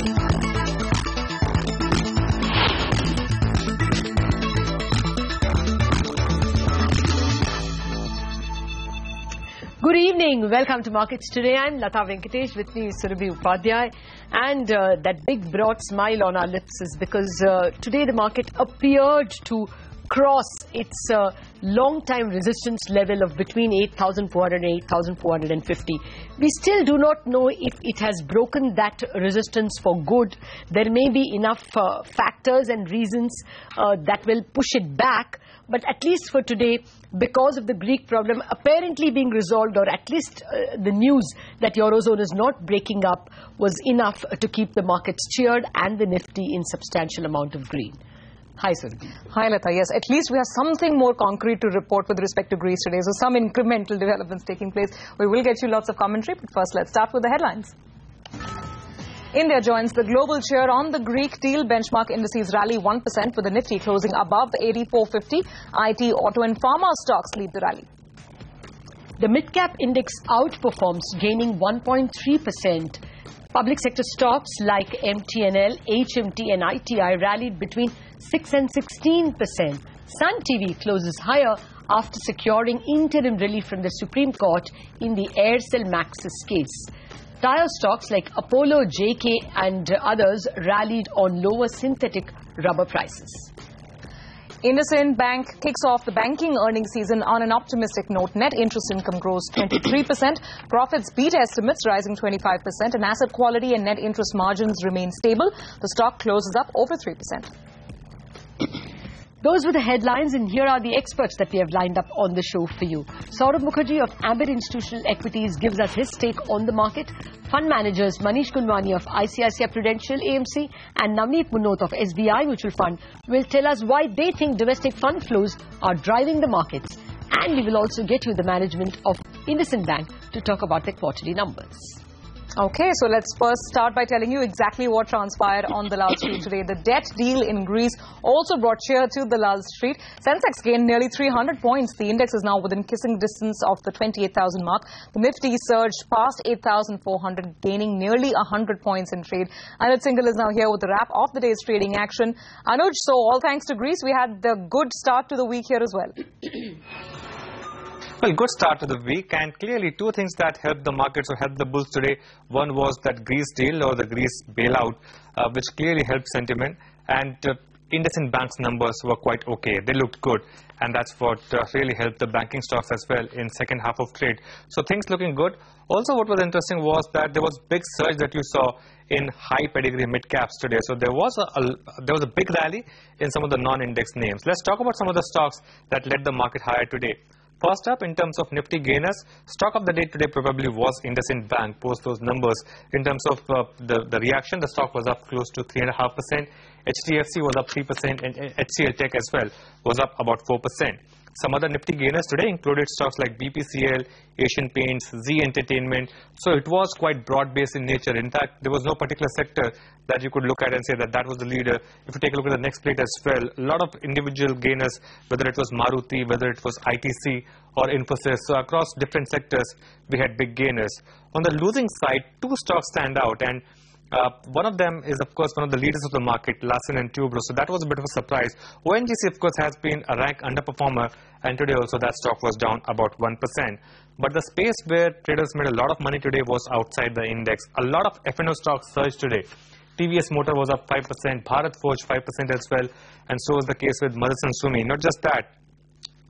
Good evening. Welcome to Markets Today. I'm Lata Venkatesh. With me is Surabhi Upadhyay. And that big broad smile on our lips is because today the market appeared to cross its long-time resistance level of between 8,400 and 8,450. We still do not know if it has broken that resistance for good. There may be enough factors and reasons that will push it back. But at least for today, because of the Greek problem apparently being resolved, or at least the news that Eurozone is not breaking up, was enough to keep the markets cheered and the Nifty in substantial amount of green. Hi, Surabhi. Hi, Lata. Yes, at least we have something more concrete to report with respect to Greece today. So some incremental developments taking place. We will get you lots of commentary, but first let's start with the headlines. India joins the global cheer on the Greek deal. Benchmark indices rally 1% with the Nifty closing above 8450. IT, Auto and Pharma stocks lead the rally. The Midcap index outperforms, gaining 1.3%. Public sector stocks like MTNL, HMT and ITI rallied between 6 and 16%. Sun TV closes higher after securing interim relief from the Supreme Court in the Aircel Maxis case. Tire stocks like Apollo, JK and others rallied on lower synthetic rubber prices. Indices Bank kicks off the banking earnings season on an optimistic note. Net interest income grows 23%. Profits beat estimates, rising 25%. And asset quality and net interest margins remain stable. The stock closes up over 3%. Those were the headlines, and here are the experts that we have lined up on the show for you. Saurabh Mukherjee of Ambit Institutional Equities gives us his take on the market. Fund managers Manish Gunwani of ICICI Prudential AMC and Navneet Munot of SBI Mutual Fund will tell us why they think domestic fund flows are driving the markets. And we will also get you the management of Indices Bank to talk about their quarterly numbers. Okay, so let's first start by telling you exactly what transpired on the Lal Street today. The debt deal in Greece also brought cheer to the Lal Street. Sensex gained nearly 300 points. The index is now within kissing distance of the 28,000 mark. The Nifty surged past 8,400, gaining nearly 100 points in trade. Anuj Singhal is now here with the wrap of the day's trading action. Anuj, so all thanks to Greece, we had the good start to the week here as well. Well, good start to the week, and clearly two things that helped the markets or helped the bulls today. One was that Greece deal or the Greece bailout, which clearly helped sentiment, and Indices Bank's numbers were quite okay. They looked good, and that's what really helped the banking stocks as well in second half of trade. So things looking good. Also, what was interesting was that there was big surge that you saw in high pedigree mid caps today. So there was a big rally in some of the non-index names. Let's talk about some of the stocks that led the market higher today. First up, in terms of Nifty gainers, stock of the day today probably was Indices Bank. Post those numbers. In terms of the reaction, the stock was up close to 3.5%. HDFC was up 3%, and HCL Tech as well was up about 4%. Some other Nifty gainers today included stocks like BPCL, Asian Paints, Z Entertainment. So it was quite broad-based in nature. In fact, there was no particular sector that you could look at and say that that was the leader. If you take a look at the next plate as well, a lot of individual gainers, whether it was Maruti, whether it was ITC or Infosys. So across different sectors, we had big gainers. On the losing side, two stocks stand out, and one of them is, of course, one of the leaders of the market, Larsen & Toubro. So that was a bit of a surprise. ONGC, of course, has been a rank underperformer, and today also that stock was down about 1%. But the space where traders made a lot of money today was outside the index. A lot of F&O stocks surged today. TVS Motor was up 5%, Bharat Forge 5% as well, and so was the case with Motherson Sumi. Not just that,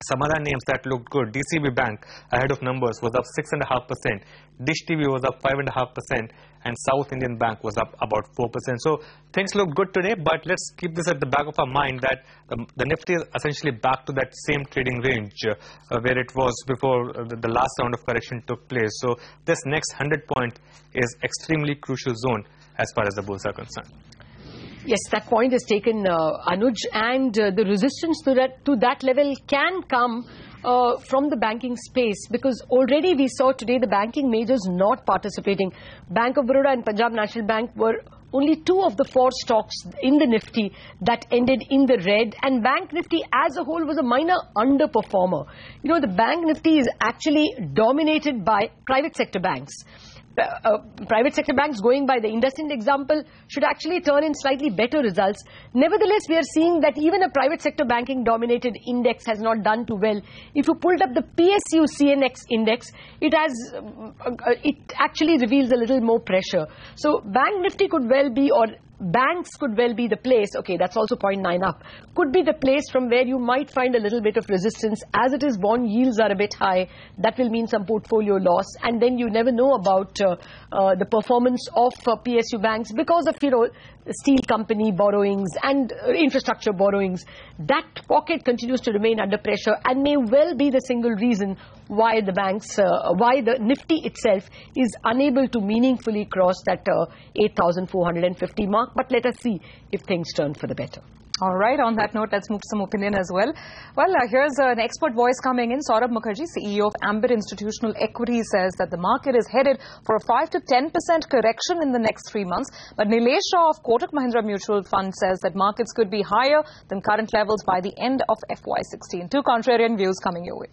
some other names that looked good. DCB Bank, ahead of numbers, was up 6.5%. Dish TV was up 5.5%. And South Indian Bank was up about 4%. So things look good today, but let's keep this at the back of our mind that the Nifty is essentially back to that same trading range where it was before the last round of correction took place. So this next 100 point is extremely crucial zone as far as the bulls are concerned. Yes, that point is taken, Anuj, and the resistance to that level can come from the banking space, because already we saw today the banking majors not participating. Bank of Baroda and Punjab National Bank were only two of the four stocks in the Nifty that ended in the red, and Bank Nifty as a whole was a minor underperformer. You know, the Bank Nifty is actually dominated by private sector banks. private sector banks, going by the Indices example, should actually turn in slightly better results. Nevertheless, we are seeing that even a private sector banking dominated index has not done too well. If you pulled up the PSU CNX index, it actually reveals a little more pressure. So Bank Nifty could well be, or banks could well be the place, okay, that's also 0.9 up, could be the place from where you might find a little bit of resistance. As it is, bond yields are a bit high. That will mean some portfolio loss, and then you never know about the performance of PSU banks because of, steel company borrowings and infrastructure borrowings. That pocket continues to remain under pressure and may well be the single reason why the banks, why the Nifty itself is unable to meaningfully cross that 8,450 mark. But let us see if things turn for the better. All right, on that note, let's move to some opinion as well. Well, here's an expert voice coming in. Saurabh Mukherjee, CEO of Ambit Institutional Equities, says that the market is headed for a 5 to 10% correction in the next 3 months. But Nilesh Shah of Kotak Mahindra Mutual Fund says that markets could be higher than current levels by the end of FY16. Two contrarian views coming your way.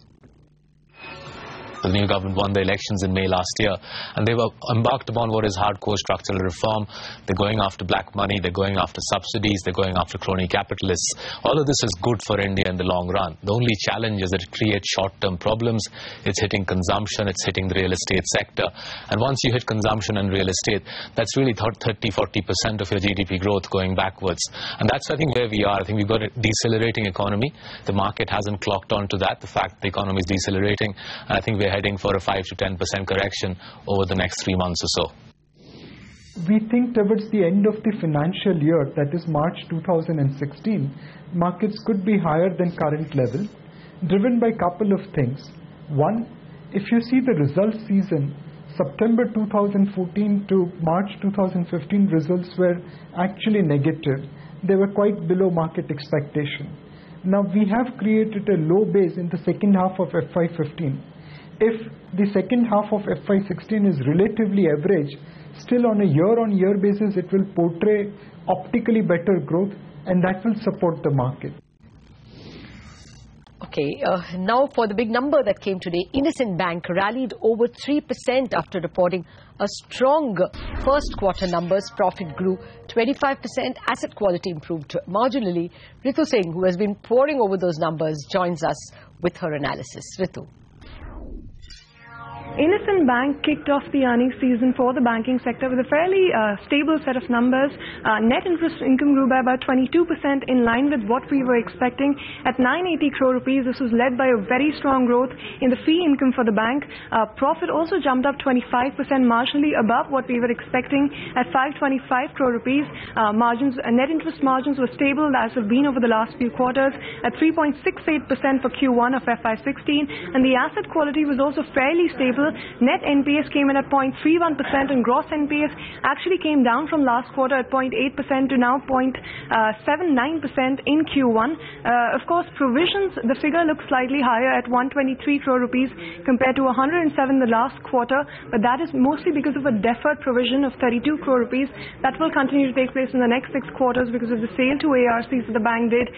The new government won the elections in May last year, and they were embarked upon what is hardcore structural reform. They're going after black money, they're going after subsidies, they're going after crony capitalists. All of this is good for India in the long run. The only challenge is that it creates short-term problems. It's hitting consumption, it's hitting the real estate sector. And once you hit consumption and real estate, that's really 30-40% of your GDP growth going backwards. And that's, I think, where we are. I think we've got a decelerating economy. The market hasn't clocked on to that, the fact the economy is decelerating. And I think we're heading for a 5 to 10% correction over the next 3 months or so. We think towards the end of the financial year, that is March 2016, markets could be higher than current level, driven by a couple of things. One, if you see the results season, September 2014 to March 2015 results were actually negative. They were quite below market expectation. Now we have created a low base in the second half of FY15. If the second half of FY16 is relatively average, still on a year-on-year basis, it will portray optically better growth, and that will support the market. Okay, now for the big number that came today. Indices Bank rallied over 3% after reporting a strong first quarter numbers. Profit grew 25%, asset quality improved marginally. Ritu Singh, who has been poring over those numbers, joins us with her analysis. Ritu. Indices Bank kicked off the earnings season for the banking sector with a fairly stable set of numbers. Net interest income grew by about 22%, in line with what we were expecting at 980 crore rupees. This was led by a very strong growth in the fee income for the bank. Profit also jumped up 25%, marginally above what we were expecting at 525 crore rupees. Net interest margins were stable as have been over the last few quarters at 3.68% for Q1 of FY16, and the asset quality was also fairly stable. Net NPS came in at 0.31%, and gross NPS actually came down from last quarter at 0.8% to now 0.79% in Q1. Of course, provisions, the figure looks slightly higher at 123 crore rupees compared to 107 the last quarter, but that is mostly because of a deferred provision of 32 crore rupees that will continue to take place in the next 6 quarters because of the sale to ARCs that the bank did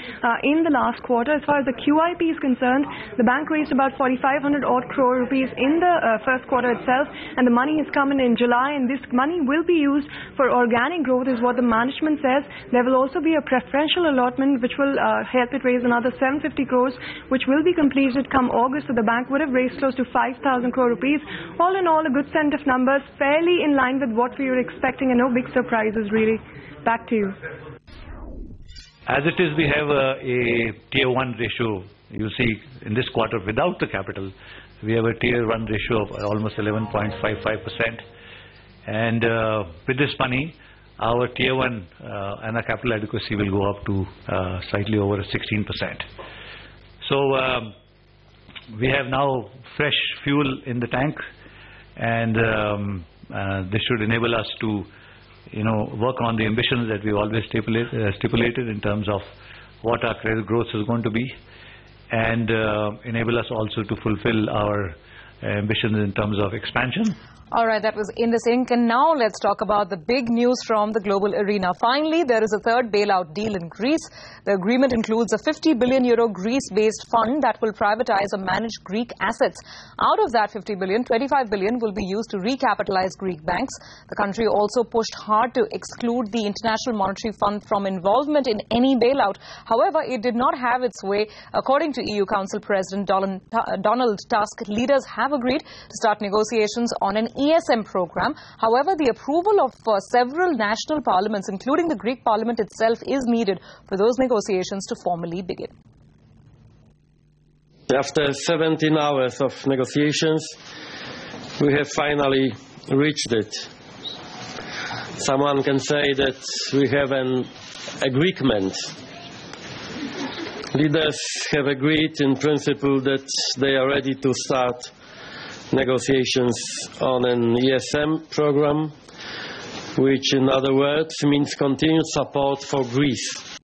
in the last quarter. As far as the QIP is concerned, the bank raised about 4,500 odd crore rupees in the first quarter itself, and the money is coming in July, and this money will be used for organic growth is what the management says. There will also be a preferential allotment which will help it raise another 750 crores, which will be completed come August, so the bank would have raised close to 5,000 crore rupees. All in all, a good set of numbers, fairly in line with what we were expecting, and no big surprises really. Back to you. As it is, we have a Tier 1 ratio. You see, in this quarter, without the capital, we have a Tier 1 ratio of almost 11.55%. And with this money, our Tier 1 and our capital adequacy will go up to slightly over 16%. So we have now fresh fuel in the tank, and this should enable us to work on the ambitions that we've always stipulated in terms of what our credit growth is going to be, and enable us also to fulfill our ambitions in terms of expansion. All right, that was Indus Inc. And now let's talk about the big news from the global arena. Finally, there is a third bailout deal in Greece. The agreement includes a 50 billion euro Greece-based fund that will privatize or manage Greek assets. Out of that 50 billion, 25 billion will be used to recapitalize Greek banks. The country also pushed hard to exclude the International Monetary Fund from involvement in any bailout. However, it did not have its way. According to EU Council President Donald Tusk, leaders have agreed to start negotiations on an ESM program. However, the approval of several national parliaments, including the Greek parliament itself, is needed for those negotiations to formally begin. After 17 hours of negotiations, we have finally reached it. Someone can say that we have an agreement. Leaders have agreed in principle that they are ready to start negotiations on an ESM program, which in other words means continued support for Greece.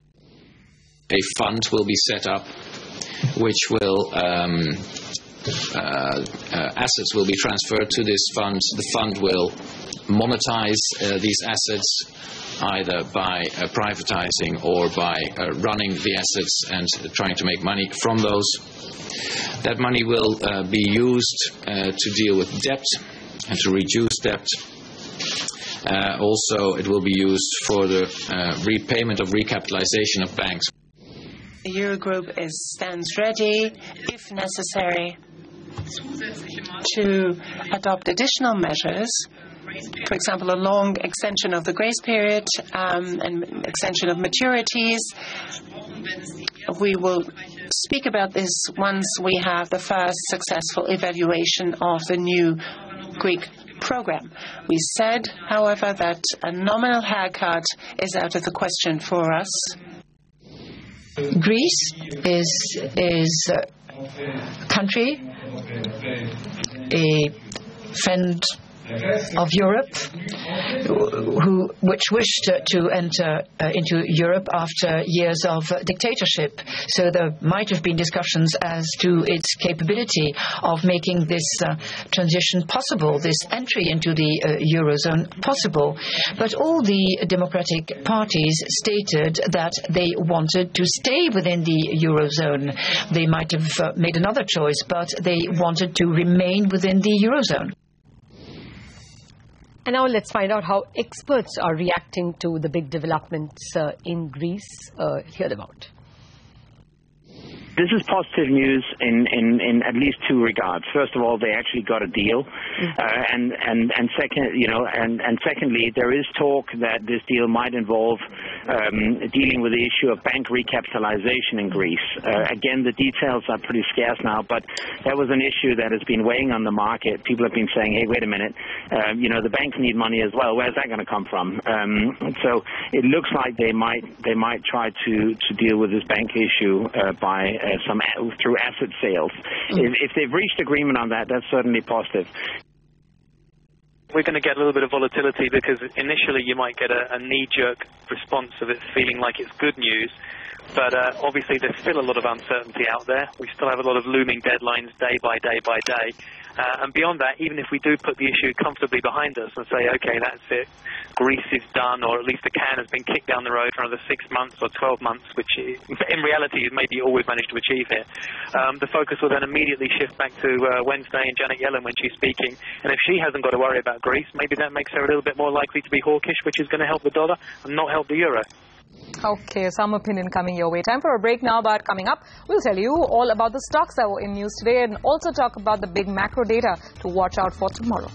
A fund will be set up which will assets will be transferred to this fund. The fund will monetize these assets either by privatizing or by running the assets and trying to make money from those. That money will be used to deal with debt and to reduce debt. Also, it will be used for the repayment of recapitalization of banks. The Eurogroup stands ready, if necessary, to adopt additional measures. For example, a long extension of the grace period and extension of maturities. We will speak about this once we have the first successful evaluation of the new Greek program. We said, however, that a nominal haircut is out of the question for us. Greece is a country, a friend of Europe, which wished to enter into Europe after years of dictatorship. So there might have been discussions as to its capability of making this transition possible, this entry into the Eurozone possible. But all the democratic parties stated that they wanted to stay within the Eurozone. They might have made another choice, but they wanted to remain within the Eurozone. And now let's find out how experts are reacting to the big developments in Greece. Hear them out. This is positive news in at least two regards. First of all, they actually got a deal, and second, and secondly, there is talk that this deal might involve dealing with the issue of bank recapitalization in Greece. Again, the details are pretty scarce now, but that was an issue that has been weighing on the market. People have been saying, "Hey, wait a minute, the banks need money as well. Where's that going to come from?" So it looks like they might try to deal with this bank issue by through asset sales. If they've reached agreement on that, that's certainly positive. We're going to get a little bit of volatility because initially you might get a knee-jerk response of it feeling like it's good news. But obviously there's still a lot of uncertainty out there. We still have a lot of looming deadlines day by day by day. And beyond that, even if we do put the issue comfortably behind us and say, okay, that's it, Greece is done, or at least the can has been kicked down the road for another 6 months or 12 months, which in reality is maybe all we've managed to achieve here. The focus will then immediately shift back to Wednesday and Janet Yellen when she's speaking. And if she hasn't got to worry about Greece, maybe that makes her a little bit more likely to be hawkish, which is going to help the dollar and not help the euro. Okay, some opinion coming your way. Time for a break now, but coming up, we'll tell you all about the stocks that were in news today and also talk about the big macro data to watch out for tomorrow.